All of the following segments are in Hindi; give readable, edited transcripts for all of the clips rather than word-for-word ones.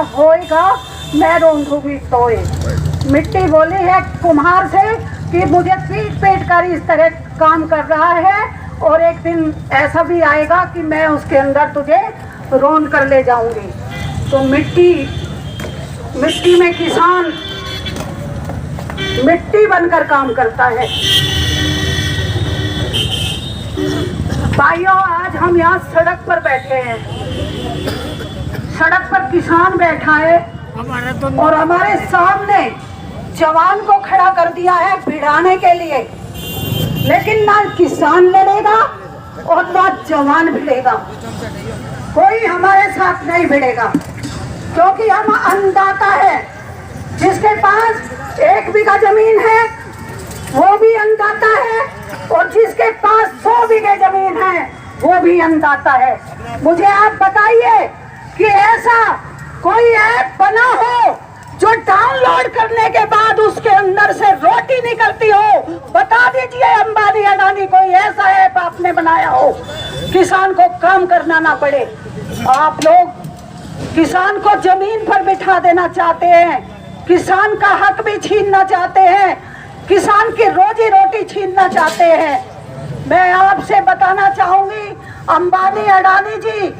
होएगा मैं रोंधूंगी तोए। मिट्टी बोली है कुम्हार से कि मुझे पीट पीट कर इस तरह काम कर रहा है, और एक दिन ऐसा भी आएगा कि मैं उसके अंदर तुझे रोन कर ले जाऊंगी। तो मिट्टी में किसान मिट्टी बनकर काम करता है। भाइयों, आज हम यहाँ सड़क पर बैठे हैं, सड़क पर किसान बैठा है और हमारे सामने जवान को खड़ा कर दिया है भिड़ाने के लिए, लेकिन ना किसान लड़ेगा और ना जवान भिड़ेगा। कोई हमारे साथ नहीं भिड़ेगा, क्योंकि हम अन्नदाता है। जिसके पास 1 बीघा जमीन है वो भी अन्नदाता है, और जिसके पास 100 बीघे जमीन है वो भी अन्नदाता है। मुझे आप बताइए कि ऐसा कोई ऐप बना हो जो डाउनलोड करने के बाद उसके अंदर से रोटी निकलती हो? बता दीजिए अंबानी अडानी, कोई ऐसा ऐप आपने बनाया हो किसान को काम करना ना पड़े। आप लोग किसान को जमीन पर बिठा देना चाहते हैं, किसान का हक भी छीनना चाहते हैं, किसान की रोजी रोटी छीनना चाहते हैं। मैं आपसे बताना चाहूंगी अंबानी अडानी जी,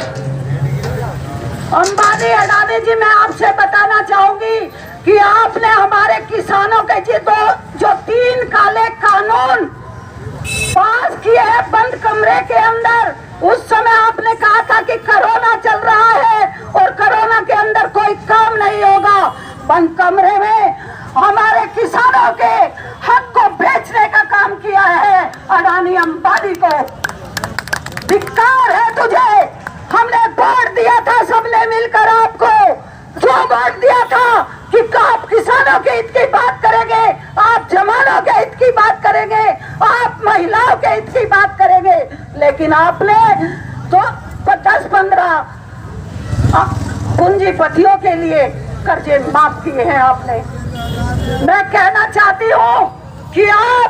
मैं आपसे बताना चाहूंगी कि आपने हमारे किसानों के जो 3 काले कानून पास किए हैं बंद कमरे के अंदर, उस समय आपने कहा था कि कोरोना चल रहा है और कोरोना के अंदर कोई काम नहीं होगा। बंद कमरे में हमारे किसानों के हक को बेचने का काम किया है अडानी अंबानी को। धिक्कार है तुझे। हमने वोट दिया था सबने मिलकर आपको, जो वोट दिया था कि आप किसानों के हित की बात करेंगे, आप जवानों के हित की बात करेंगे, आप महिलाओं के हित की बात करेंगे, लेकिन आपने तो 10-15 पूंजीपतियों के लिए कर्जे माफ किए हैं आपने। मैं कहना चाहती हूँ कि आप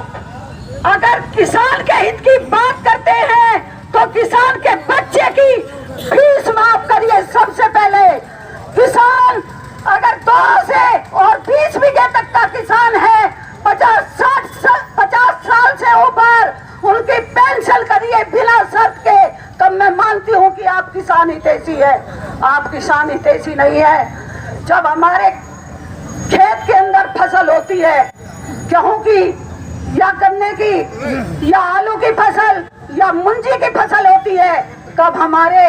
अगर किसान के हित की बात करते हैं तो किसान के बच्चे की फीस माफ करिए। सबसे पहले किसान अगर 2 से और 20 बीघे तक का किसान है, 50 साल से ऊपर, उनकी पेंशन करिए बिना शर्त के, तब मैं मानती हूँ कि आप किसान हितैषी है। आप किसान हितैषी नहीं है। जब हमारे खेत के अंदर फसल होती है, गेहूं की या गन्ने की या आलू की फसल या मुंजी की फसल होती है, तब हमारे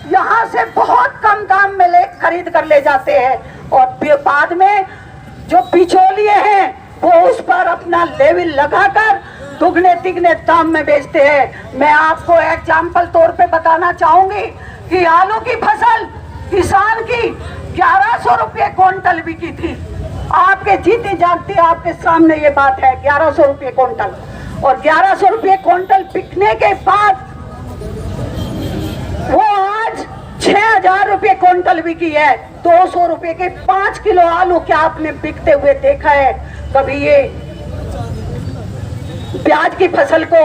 यहाँ से बहुत कम दाम में खरीद कर ले जाते हैं, और बाद में जो बिचौलिए हैं वो उस पर अपना लेवल लगाकर दुगने तिगने दाम में बेचते हैं। मैं आपको एग्जाम्पल तौर पे बताना चाहूंगी कि आलू की फसल किसान की 1100 रुपये क्विंटल बिकी थी। आपके जीती जागती आपके सामने ये बात है, 1100 रुपये क्विंटल। और 1100 रुपये क्विंटल बिकने के बाद वो आज 6000 रुपये क्विंटल बिकी है। 200 रुपये के 5 किलो आलू क्या आपने बिकते हुए देखा है कभी? ये प्याज की फसल को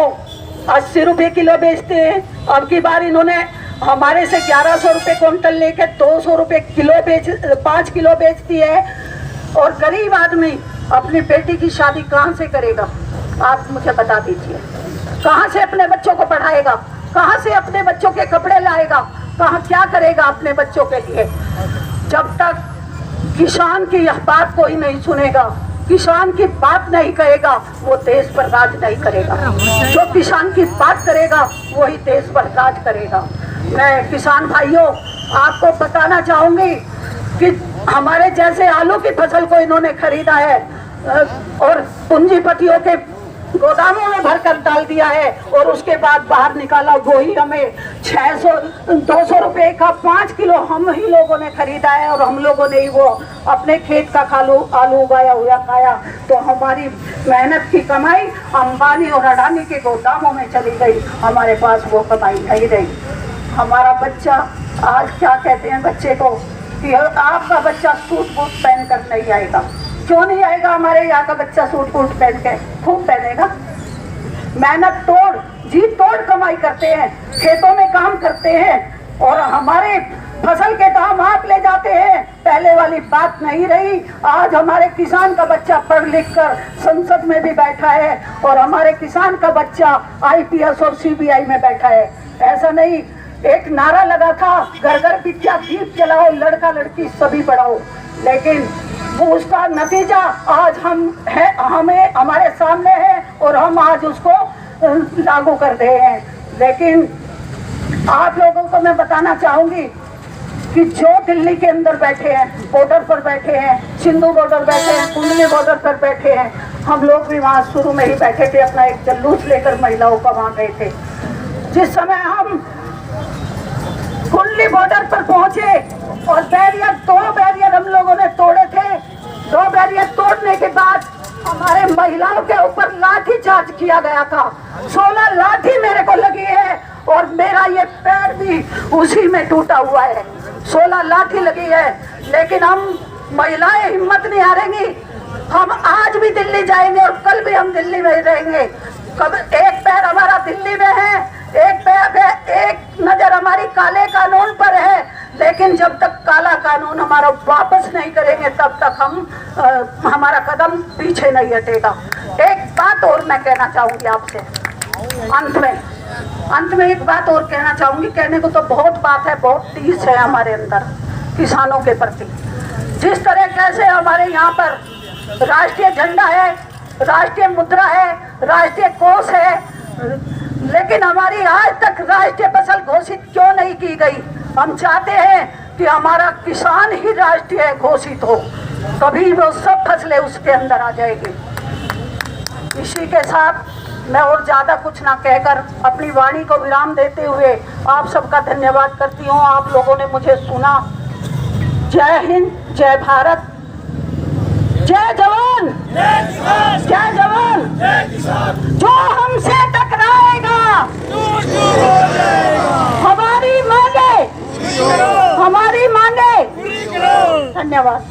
80 रुपये किलो बेचते हैं। अब की बार इन्होंने हमारे से 1100 रुपये क्विंटल लेके 200 रुपये किलो 5 किलो बेचती है। और गरीब आदमी अपनी बेटी की शादी कहाँ से करेगा? आप मुझे बता दीजिए। कहाँ से अपने बच्चों को पढ़ाएगा? कहाँ से अपने बच्चों के कपड़े लाएगा? कहाँ क्या करेगा अपने बच्चों के लिए? जब तक किसान की यह बात कोई नहीं सुनेगा, किसान की बात नहीं कहेगा, वो देश पर राज नहीं करेगा। जो किसान की बात करेगा वही देश पर राज करेगा। मैं किसान भाइयों आपको बताना चाहूंगी कि हमारे जैसे आलू की फसल को इन्होंने खरीदा है और पूंजीपतियों के गोदामों में भरकर डाल दिया है, और उसके बाद बाहर निकाला, वही हमें 200 रुपए का 5 किलो हम ही लोगों ने खरीदा है, और हम लोगों ने ही वो अपने खेत का आलू उगाया हुआ खाया। तो हमारी मेहनत की कमाई अंबानी और अडानी के गोदामों में चली गई, हमारे पास वो कमाई नहीं रही। हमारा बच्चा आज क्या कहते हैं बच्चे को कि आपका बच्चा सूट बूट पहन कर नहीं आएगा। क्यों नहीं आएगा? हमारे यहाँ का बच्चा सूट बूट पहन के खूब पहनेगा। मेहनत तोड़ जी तोड़ कमाई करते हैं, खेतों में काम करते हैं, और हमारे फसल के दाम आप ले जाते हैं। पहले पहले वाली बात नहीं रही। आज हमारे किसान का बच्चा पढ़ लिख कर संसद में भी बैठा है और हमारे किसान का बच्चा IPS और CBI में बैठा है। ऐसा नहीं, एक नारा लगा था, घर घर विद्या दीप जलाओ, लड़का लड़की सभी पढ़ाओ, लेकिन वो उसका नतीजा आज हमें हमारे सामने है और हम आज उसको लागू कर रहे हैं। लेकिन आप लोगों को मैं बताना चाहूंगी कि जो दिल्ली के अंदर बैठे हैं, बॉर्डर पर बैठे हैं, सिंधु बॉर्डर बैठे हैं, कुंडली बॉर्डर पर बैठे हैं, हम लोग भी वहाँ शुरू में ही बैठे थे, अपना एक जुलूस लेकर महिलाओं का वहाँ गए थे। जिस समय हम कुंडली बॉर्डर पर पहुंचे और दो बैरियर हम लोगों ने तोड़े थे। 2 बैरियर तोड़ने के बाद हमारे महिलाओं के ऊपर लाठी चार्ज किया गया था। 16 लाठी मेरे को लगी है और मेरा ये पैर भी उसी में टूटा हुआ है। 16 लाठी लगी है, लेकिन हम महिलाएं हिम्मत नहीं हारेंगी। हम आज भी दिल्ली जाएंगे और कल भी हम दिल्ली में रहेंगे। कब एक पैर हमारा दिल्ली में है, एक नजर हमारी काले कानून पर है, लेकिन जब तक काला कानून हमारा वापस नहीं करेंगे तब तक हमारा कदम पीछे नहीं हटेगा। एक बात और मैं कहना चाहूंगी आपसे अंत में एक बात और कहना चाहूंगी। कहने को तो बहुत बात है, बहुत टीस है हमारे अंदर किसानों के प्रति। जिस तरह कैसे हमारे यहाँ पर राष्ट्रीय झंडा है, राष्ट्रीय मुद्रा है, राष्ट्रीय कोष है, लेकिन हमारी आज तक राष्ट्रीय फसल घोषित क्यों नहीं की गई? हम चाहते हैं कि हमारा किसान ही राष्ट्रीय घोषित हो, तभी वो सब फसलें उसके अंदर आ जाएगी। इसी के साथ मैं और ज्यादा कुछ ना कहकर अपनी वाणी को विराम देते हुए आप सबका धन्यवाद करती हूँ। आप लोगों ने मुझे सुना। जय हिंद, जय भारत, जय जवान, जय जवान। जो हमसे टकराएगा हमारी मांगे धन्यवाद।